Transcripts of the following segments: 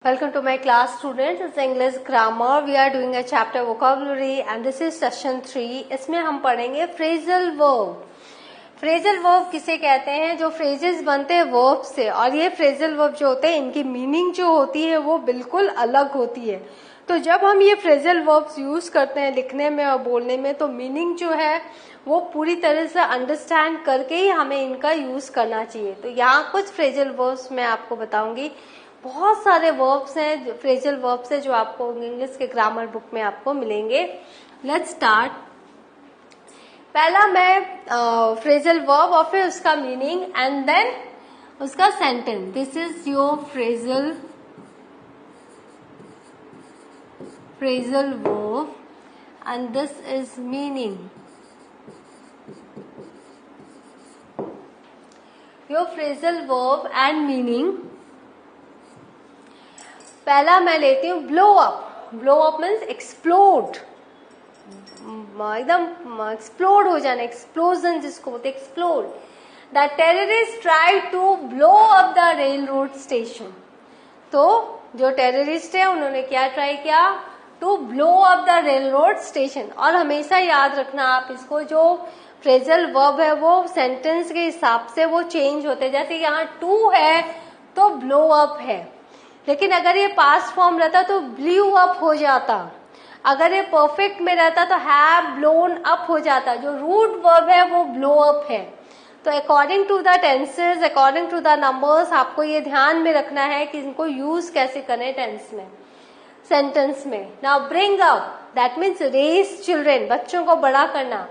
Welcome to my class, students. It's English grammar. We are doing a chapter vocabulary and this is session 3. इसमें हम पढ़ेंगे phrasal verb. Phrasal verb किसे कहते हैं? जो phrases बनते हैं verb से, और ये phrasal verb जो होते हैं इनकी meaning जो होती है वो बिल्कुल अलग होती है. तो जब हम ये phrasal verbs यूज करते हैं लिखने में और बोलने में, तो मीनिंग जो है वो पूरी तरह से अंडरस्टैंड करके ही हमें इनका यूज करना चाहिए. तो यहाँ कुछ phrasal verbs मैं आपको बताऊंगी. बहुत सारे वर्ब्स हैं, फ्रेजल वर्ब्स हैं जो आपको इंग्लिश के ग्रामर बुक में आपको मिलेंगे. Let's start. पहला मैं फ्रेजल वर्ब और फिर उसका मीनिंग एंड देन उसका sentence. This is your phrasal verb and this is meaning. Your phrasal verb and meaning. पहला मैं लेती हूँ blow up. Blow up means explode, एकदम एक्सप्लोड हो जाना, एक्सप्लोजन जिसको बोलते हैं, explode. The terrorist try to blow up the railroad station. तो जो टेररिस्ट है उन्होंने क्या ट्राई किया? To blow up the railroad station. और हमेशा याद रखना आप इसको, जो फ्रेजल वर्ब है वो सेंटेंस के हिसाब से वो चेंज होते हैं. जैसे यहाँ टू है तो ब्लो अप है, लेकिन अगर ये पास्ट फॉर्म रहता तो ब्लू अप हो जाता. अगर ये परफेक्ट में रहता तो हैव ब्लोन अप हो जाता. जो रूट वर्ब है वो ब्लो अप है. तो according to the tenses, according to the numbers, आपको ये ध्यान में रखना है कि इनको यूज कैसे करें टेंस में, सेंटेंस में. Now bring up, that means raise children, बच्चों को बड़ा करना.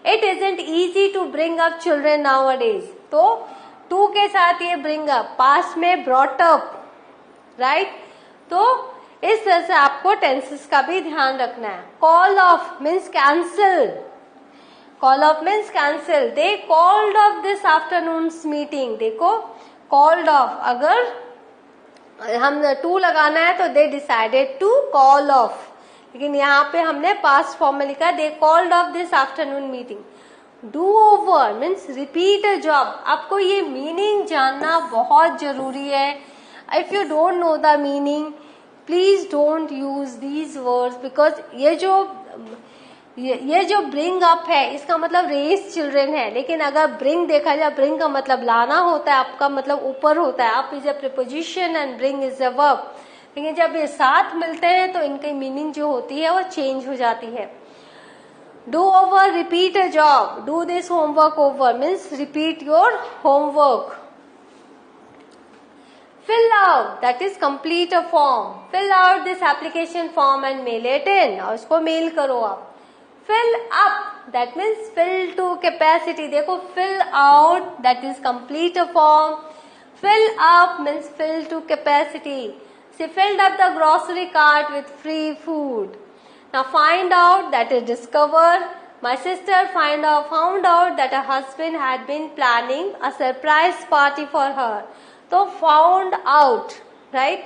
It isn't easy to bring up children nowadays. तो टू के साथ ये ब्रिंग अप, पास्ट में ब्रॉट अप, राइट. तो इस तरह से आपको टेंसेस का भी ध्यान रखना है. Call off means cancel. Call off means cancel. They called off this afternoon's meeting. देखो कॉल्ड ऑफ, अगर हम टू लगाना है तो they decided to call off, लेकिन यहाँ पे हमने पास्ट फॉर्म में लिखा they called off this afternoon meeting. Do over means repeat a job. आपको ये मीनिंग जानना बहुत जरूरी है. If you don't know the meaning, please don't use these words, because ये जो bring up है इसका मतलब raise children है. लेकिन अगर bring देखा जाए, bring का मतलब लाना होता है, आपका मतलब ऊपर होता है. up is a preposition and bring is a verb. लेकिन जब ये साथ मिलते हैं तो इनकी मीनिंग जो होती है वो चेंज हो जाती है. Do over, repeat a job. Do this homework over means repeat your homework. Fill out, that is complete a form. Fill out this application form and mail it in. और उसको mail करो आप. Fill up, that means fill to capacity. देखो fill out, that is complete a form. Fill up means fill to capacity. She filled up the grocery cart with free food. Now find out, that is discover. My sister found out that her husband had been planning a surprise party for her. तो found out, right?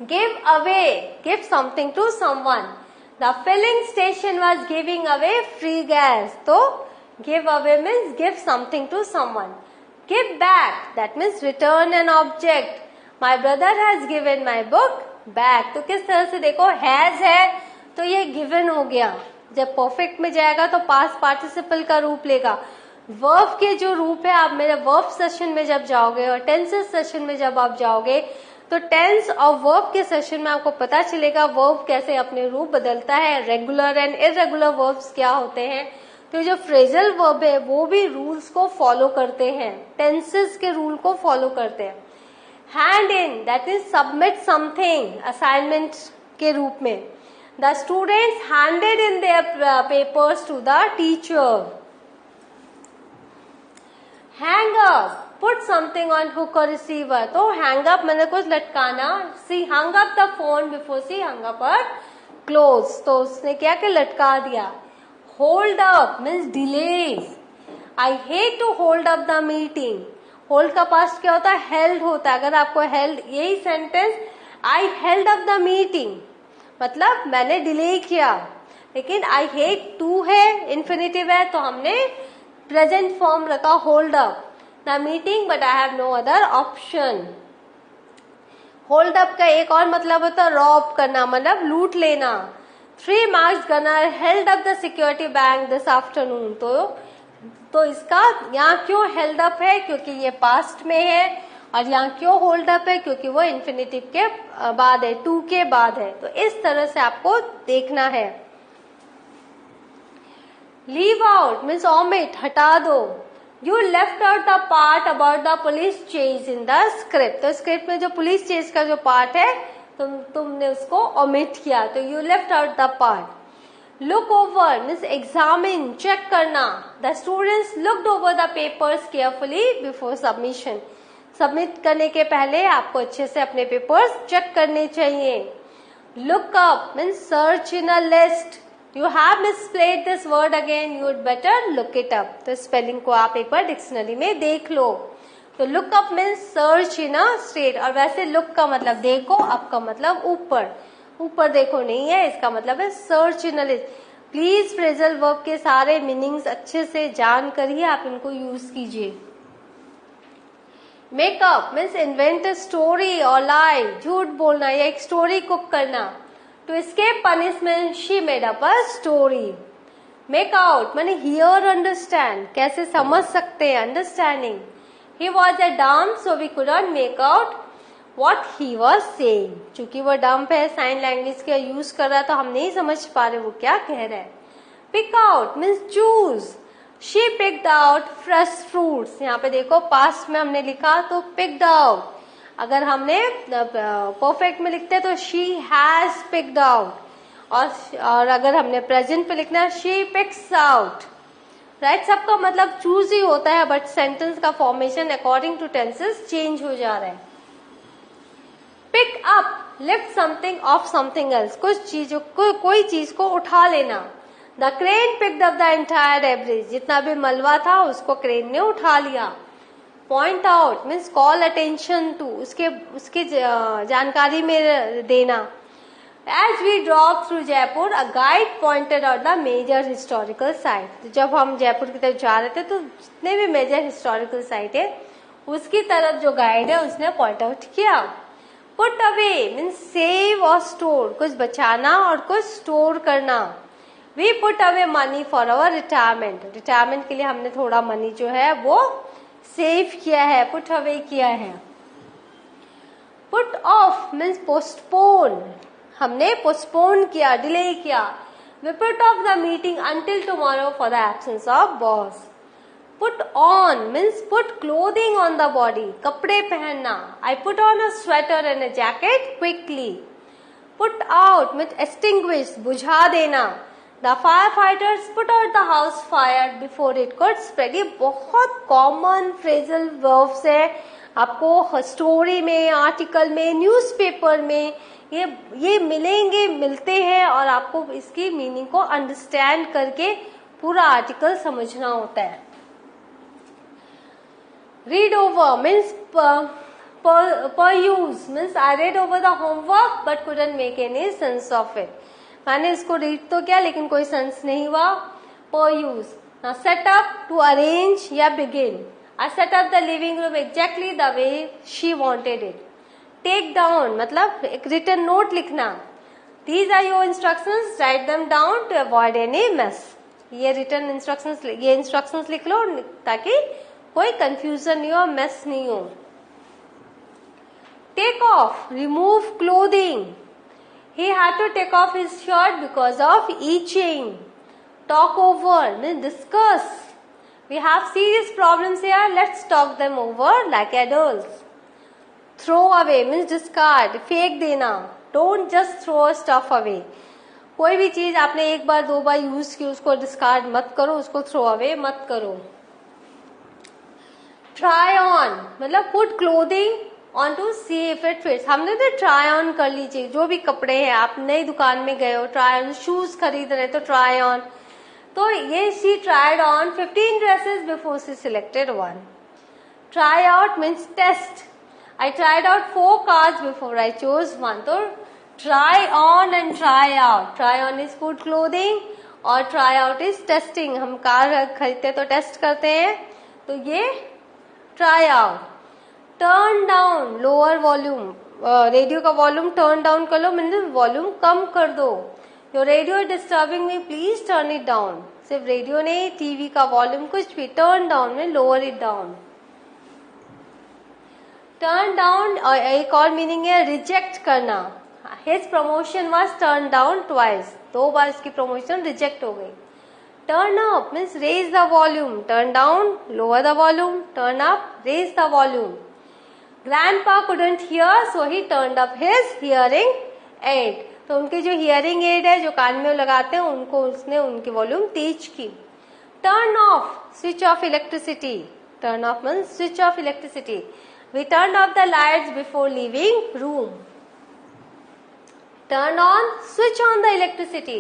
Give away, give something to someone. The filling station was giving away free gas. तो give away means give something to someone. Give back, that means return an object. My brother has given my book back. तो किस तरह से देखो, has है तो ये given हो गया. जब perfect में जाएगा तो past participle का रूप लेगा. वर्ब के जो रूप है, आप मेरे वर्ब सेशन में जब जाओगे और टेंसेस सेशन में जब आप जाओगे तो टेंस और वर्ब के सेशन में आपको पता चलेगा वर्ब कैसे अपने रूप बदलता है. रेगुलर एंड इरेगुलर वर्ब्स क्या होते हैं. तो जो फ्रेजल वर्ब है वो भी रूल्स को फॉलो करते हैं, टेंसेस के रूल को फॉलो करते हैं. Hand in, that is submit something, assignment के रूप में. The students handed in their papers to the teacher. Hang up, put something on hook or receiver. तो hang up मैंने कुछ लटकाना. She hung up the phone before she hung up her clothes. तो उसने क्या कि लटका दिया. Hold up means delay. I hate to hold up the meeting. Hold का पास्ट क्या होता है? Held होता है. अगर आपको held, यही sentence I held up the meeting मतलब मैंने डिले किया. लेकिन I hate to है, इन्फिनिटिव है, तो हमने प्रेजेंट फॉर्म रखा hold up the meeting, but I have no other option. Hold up का एक और मतलब होता है रॉब करना, मतलब लूट लेना। 3 marks gunner held up the security bank this afternoon. तो इसका यहाँ क्यों हेल्ड अप है, क्योंकि ये पास्ट में है, और यहाँ क्यों होल्ड अप है, क्योंकि वो इन्फिनिटिव के बाद है, टू के बाद है। तो इस तरह से आपको देखना है। लीव आउट मीन्स ओमिट, हटा दो। You left out the part about the police chase in the script. तो स्क्रिप्ट में जो पुलिस चेज का जो पार्ट है तुमने उसको ओमिट किया, तो you left out the part. Look over means examine, check करना। The students looked over the papers carefully before submission. Submit करने के पहले आपको अच्छे से अपने पेपर्स चेक करने चाहिए। Look up means search in a list. You have misplaced this word again, you would better look it up. तो स्पेलिंग को आप एक बार डिक्शनरी में देख लो। तो look up means search in a state, और वैसे लुक का मतलब देखो, अप का मतलब ऊपर, ऊपर देखो नहीं है, इसका मतलब है search in a list. Please phrasal verb के सारे मीनिंग्स अच्छे से जान कर ही आप इनको यूज कीजिए। Make up means invent a story और लाई, झूठ बोलना या एक स्टोरी कुक करना। To escape punishment she made up a story. Make out माने हियर, अंडरस्टैंड, कैसे समझ सकते हैं, understanding. He was a dumb so we couldn't make out what he was saying. चूंकि वो डम्ब है, साइन लैंग्वेज का यूज कर रहा है, तो हम नहीं समझ पा रहे वो क्या कह रहा है। Pick out means choose. She picked out fresh fruits. यहाँ पे देखो पास्ट में हमने लिखा तो पिक्ड आउट, अगर हमने परफेक्ट में लिखते तो शी हैज पिक्ड आउट, और अगर हमने प्रेजेंट पे लिखना शी पिक्स आउट, राइट। सबका मतलब चूज ही होता है, बट सेंटेंस का formation according to tenses change हो जा रहा है। Pick up lift something off something else, कुछ चीजों को, कोई चीज को उठा लेना। The crane picked up the entire debris, जितना भी मलबा था उसको क्रेन ने उठा लिया। Point out means call attention to, उसके जानकारी में देना। As we drop through Jaipur a guide pointed out the major historical site. जब हम जयपुर की तरफ जा रहे थे तो जितने भी मेजर हिस्टोरिकल साइट है उसकी तरफ जो गाइड है उसने पॉइंट आउट किया। पुट अवे मीन्स सेव और स्टोर, कुछ बचाना और कुछ स्टोर करना। We put away money for our retirement, retirement के लिए हमने थोड़ा मनी जो है वो सेव किया है, पुट अवे किया है। पुट ऑफ मीन्स पोस्टपोन, हमने पोस्टपोन किया, डिले किया। We put off the meeting until tomorrow for the absence of boss. Put on means put clothing on the body, कपड़े पहनना। I put on a sweater and a jacket quickly. Put out means extinguish, बुझा देना। The firefighters put out the house fire before it could spread. ये बहुत common phrasal verbs है, आपको story में, article में, न्यूज़पेपर में ये मिलते हैं, और आपको इसकी मीनिंग को अंडरस्टैंड करके पूरा आर्टिकल समझना होता है। Read over means peruse means I read over the homework but couldn't make any sense of it। मैंने इसको रीड तो किया लेकिन कोई सेंस नहीं हुआ। peruse now set up to arrange या begin। I set up the living room exactly the way she wanted it। take down मतलब एक written note लिखना। these are your instructions, write them down to avoid any mess। ये written instructions, ये instructions लिख लो ताकि कोई confusion नहीं हो, mess नहीं हो। take off remove clothing। he had to take off his shirt because of itching। talk over means discuss। we have serious problems here, let's talk them over like adults। throw away means discard, फेंक देना। don't just throw stuff away। कोई भी चीज आपने एक बार दो बार use की उसको डिस्कार्ड मत करो, उसको थ्रो अवे मत करो। try on मतलब put clothing on to see if it fits। हमने तो try on कर लीजिए, जो भी कपड़े हैं, आप नई दुकान में गए हो, try on शूज खरीद रहे तो try on। तो ये she tried on 15 dresses before she selected one। try out means test। I tried out 4 cars before I chose one। तो try on and try out। try on is put clothing और try out is testing। हम car खरीदते तो test करते हैं, तो ये try out। turn down lower volume radio का वॉल्यूम टर्न डाउन कर लो, मीन्स वॉल्यूम कम कर दो. Your radio is disturbing me, please turn it down. सिर्फ रेडियो नहीं, टीवी का वॉल्यूम कुछ भी टर्न डाउन में lower it down. Turn down एक और मीनिंग है रिजेक्ट करना. His promotion was turn down twice, 2 बार इसकी प्रमोशन रिजेक्ट हो गई. Turn up means raise the volume, turn down lower the volume, turn up raise the volume. Grandpa couldn't hear so he turned up his hearing aid. तो उनके जो hearing aid है, जो कान में लगाते हैं, उनको उसने उनकी वॉल्यूम तेज की. Turn off switch off electricity. Turn off means switch off electricity. We turned off the lights before leaving room. Turn on, switch on the electricity.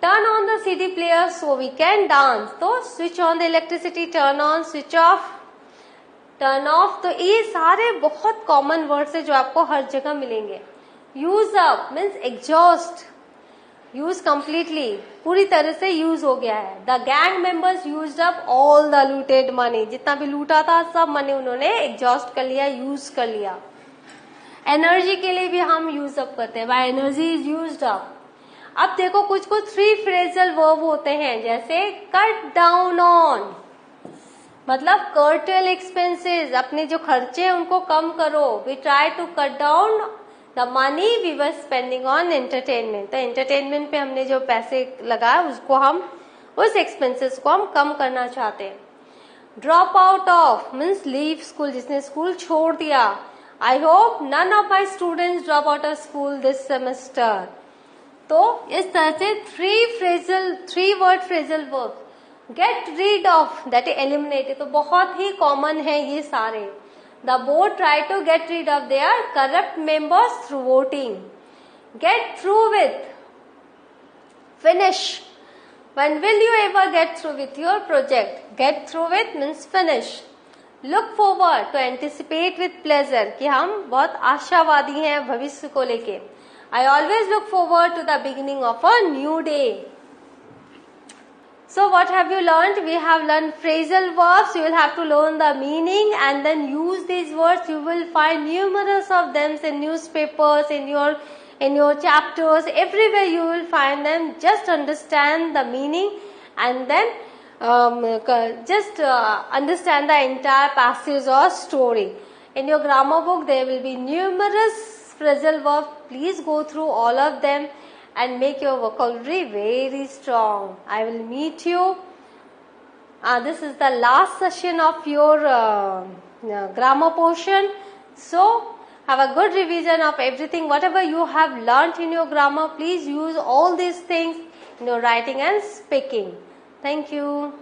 Turn on the CD player so we can dance. तो switch on the electricity, turn on, switch off, turn off. तो ये सारे बहुत common words है जो आपको हर जगह मिलेंगे. Use up means exhaust. Use completely, पूरी तरह से यूज हो गया है. The gang members used up all the looted money. जितना भी लूटा था सब मनी उन्होंने एग्जॉस्ट कर लिया, यूज कर लिया. एनर्जी के लिए भी हम यूज अप करते हैं, by energy is used up. अब देखो कुछ कुछ 3 फ्रेजल वर्ब होते हैं, जैसे कट डाउन ऑन मतलब कर्टल एक्सपेंसेस, अपने जो खर्चे हैं उनको कम करो. We try to cut down the money we were spending on entertainment. तो एंटरटेनमेंट पे हमने जो पैसे लगाए उसको हम, उस एक्सपेंसेस को हम कम करना चाहते हैं. Drop out of means leave school, जिसने स्कूल छोड़ दिया. I hope none of my students drop out of school this semester. तो इस तरह से 3 word phrasal verb. Get rid of that eliminate, तो बहुत ही कॉमन है ये सारे. The board tried to get rid of their corrupt members through voting. Get through with, finish. When will you ever get through with your project? Get through with means finish. Look forward to anticipate with pleasure, कि हम बहुत आशावादी हैं भविष्य को लेके. I always look forward to the beginning of a new day. So what have you learned? We have learned phrasal verbs. You will have to learn the meaning and then use these words. You will find numerous of them in newspapers, in your chapters. Everywhere you will find them. Just understand the meaning and then just understand the entire passage or story. In your grammar book there will be numerous phrasal verbs. Please go through all of them and make your vocabulary very strong. I will meet you. This is the last session of your grammar portion. So, have a good revision of everything. Whatever you have learnt in your grammar, please use all these things in your writing and speaking. Thank you.